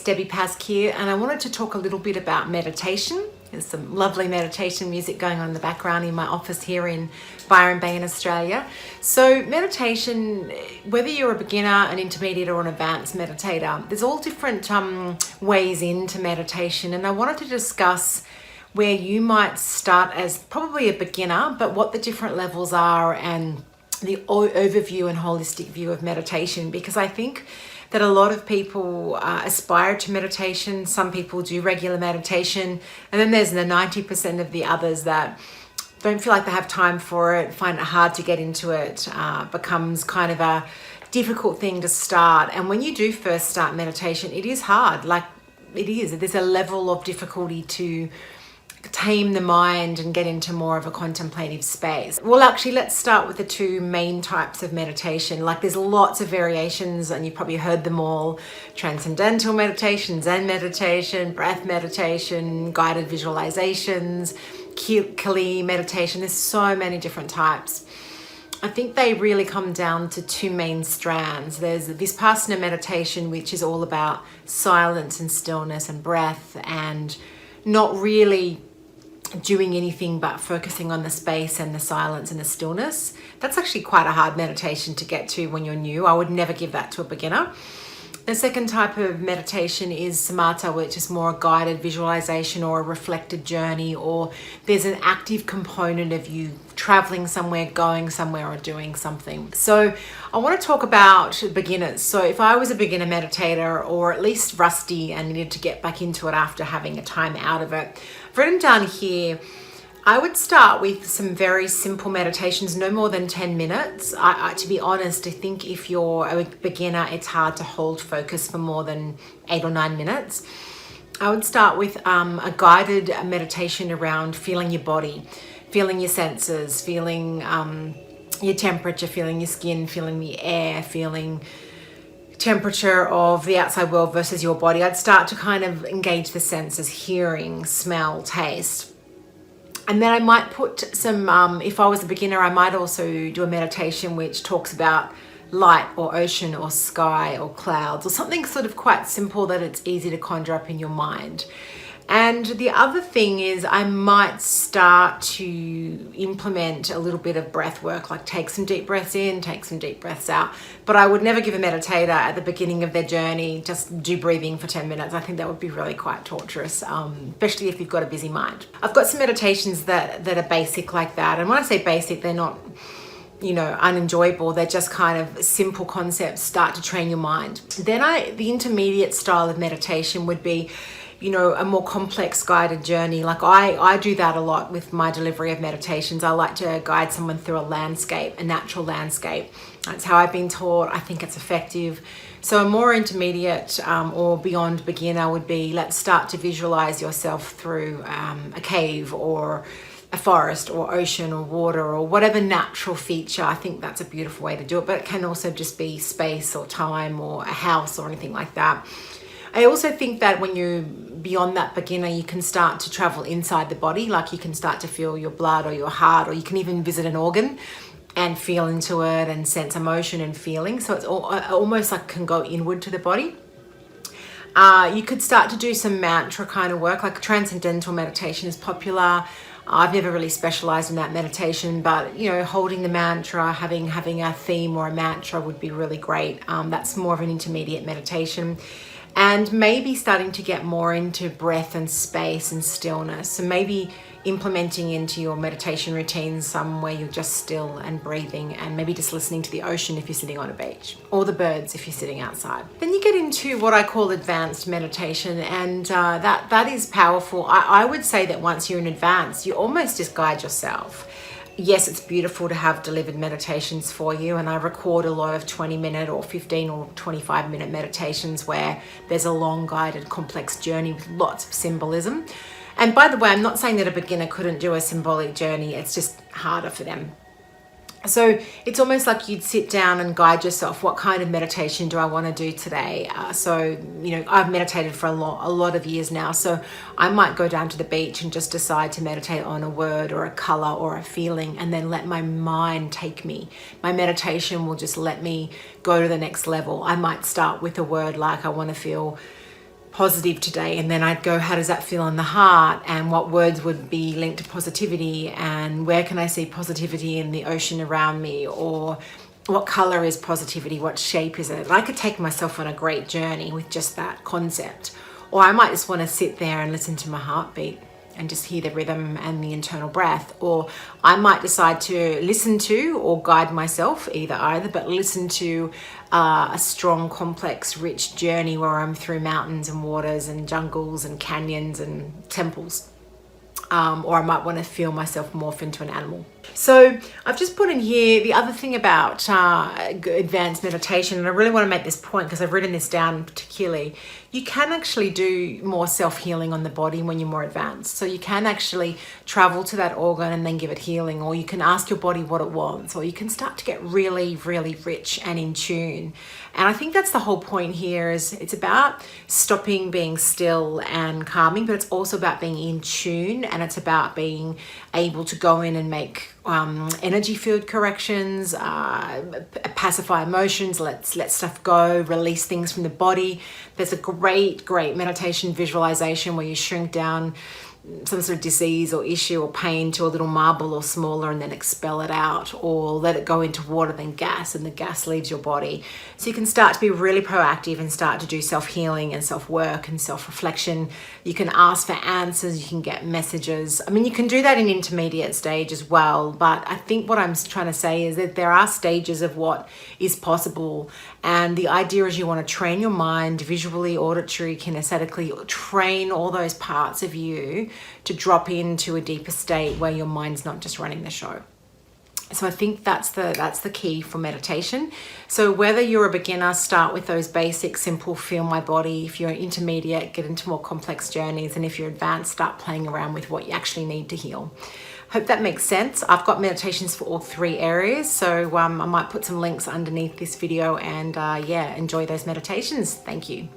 Debbie Pask here, and I wanted to talk a little bit about meditation. There's some lovely meditation music going on in the background in my office here in Byron Bay in Australia. So meditation, whether you're a beginner, an intermediate or an advanced meditator, there's all different ways into meditation, and I wanted to discuss where you might start as probably a beginner, but what the different levels are and the overview and holistic view of meditation, because I think that a lot of people aspire to meditation. Some people do regular meditation, and then there's the 90% of the others that don't feel like they have time for it, find it hard to get into it, becomes kind of a difficult thing to start. And when you do first start meditation, it is hard, like it is. There's a level of difficulty to tame the mind and get into more of a contemplative space. Well, actually, let's start with the two main types of meditation. Like there's lots of variations, and you've probably heard them all: transcendental meditation, Zen meditation, breath meditation, guided visualizations, Kali meditation. There's so many different types. I think they really come down to two main strands. There's Vipassana meditation, which is all about silence and stillness and breath, and not really doing anything but focusing on the space and the silence and the stillness. That's actually quite a hard meditation to get to when you're new. I would never give that to a beginner. The second type of meditation is samatha, which is more a guided visualization or a reflected journey, or there's an active component of you traveling somewhere, going somewhere, or doing something. So I want to talk about beginners. So if I was a beginner meditator, or at least rusty and needed to get back into it after having a time out of it, I've written down here, I would start with some very simple meditations, no more than 10 minutes. To be honest, I think if you're a beginner, it's hard to hold focus for more than 8 or 9 minutes. I would start with a guided meditation around feeling your body, feeling your senses, feeling your temperature, feeling your skin, feeling the air, feeling temperature of the outside world versus your body. I'd start to kind of engage the senses: hearing, smell, taste. And then I might put some, if I was a beginner, I might also do a meditation which talks about light or ocean or sky or clouds, or something sort of quite simple that it's easy to conjure up in your mind. And the other thing is I might start to implement a little bit of breath work, like take some deep breaths in, take some deep breaths out. But I would never give a meditator at the beginning of their journey just do breathing for 10 minutes. I think that would be really quite torturous, especially if you've got a busy mind. I've got some meditations that are basic like that. And when I say basic, they're not, unenjoyable. They're just kind of simple concepts, start to train your mind. Then the intermediate style of meditation would be, a more complex guided journey. Like I do that a lot with my delivery of meditations. I like to guide someone through a landscape, a natural landscape. That's how I've been taught. I think it's effective. So a more intermediate or beyond beginner would be, let's start to visualize yourself through a cave or a forest or ocean or water or whatever natural feature. I think that's a beautiful way to do it, but it can also just be space or time or a house or anything like that. I also think that when you're beyond that beginner, you can start to travel inside the body. Like you can start to feel your blood or your heart, or you can even visit an organ and feel into it and sense emotion and feeling. So it's almost like can go inward to the body. You could start to do some mantra kind of work, like transcendental meditation is popular. I've never really specialized in that meditation, but holding the mantra, having a theme or a mantra would be really great. That's more of an intermediate meditation. And maybe starting to get more into breath and space and stillness. So maybe implementing into your meditation routine some where you're just still and breathing, and maybe just listening to the ocean if you're sitting on a beach, or the birds if you're sitting outside. Then you get into what I call advanced meditation, and that is powerful. I would say that once you're in advanced, you almost just guide yourself. Yes, it's beautiful to have delivered meditations for you, and I record a lot of 20-minute or 15 or 25-minute meditations where there's a long guided complex journey with lots of symbolism. And by the way, I'm not saying that a beginner couldn't do a symbolic journey, it's just harder for them. So it's almost like you'd sit down and guide yourself. What kind of meditation do I want to do today? I've meditated for a lot of years now. So I might go down to the beach and just decide to meditate on a word or a color or a feeling, and then let my mind take me. My meditation will just let me go to the next level. I might start with a word like I want to feel positive today, and then I'd go, how does that feel in the heart, and what words would be linked to positivity, and where can I see positivity in the ocean around me, or what color is positivity, what shape is it. And I could take myself on a great journey with just that concept, or I might just want to sit there and listen to my heartbeat and just hear the rhythm and the internal breath. Or I might decide to listen to or guide myself, either, but listen to a strong, complex, rich journey where I'm through mountains and waters and jungles and canyons and temples. Or I might want to feel myself morph into an animal. So I've just put in here the other thing about advanced meditation, and I really want to make this point because I've written this down particularly. You can actually do more self-healing on the body when you're more advanced. So you can actually travel to that organ and then give it healing, or you can ask your body what it wants, or you can start to get really, really rich and in tune. And I think that's the whole point here, is it's about stopping being still and calming, but it's also about being in tune, and it's about being able to go in and make energy field corrections, pacify emotions, let stuff go, release things from the body. There's a great meditation visualization where you shrink down some sort of disease or issue or pain to a little marble or smaller, and then expel it out, or let it go into water, then gas, and the gas leaves your body. So you can start to be really proactive and start to do self-healing and self-work and self-reflection. You can ask for answers, you can get messages. I mean, you can do that in intermediate stage as well, but I think what I'm trying to say is that there are stages of what is possible, and the idea is you want to train your mind visually, auditory, kinesthetically, train all those parts of you to drop into a deeper state where your mind's not just running the show. So I think that's the key for meditation. So whether you're a beginner, start with those basic, simple, feel my body. If you're intermediate, get into more complex journeys. And if you're advanced, start playing around with what you actually need to heal. Hope that makes sense. I've got meditations for all three areas. So I might put some links underneath this video, and enjoy those meditations. Thank you.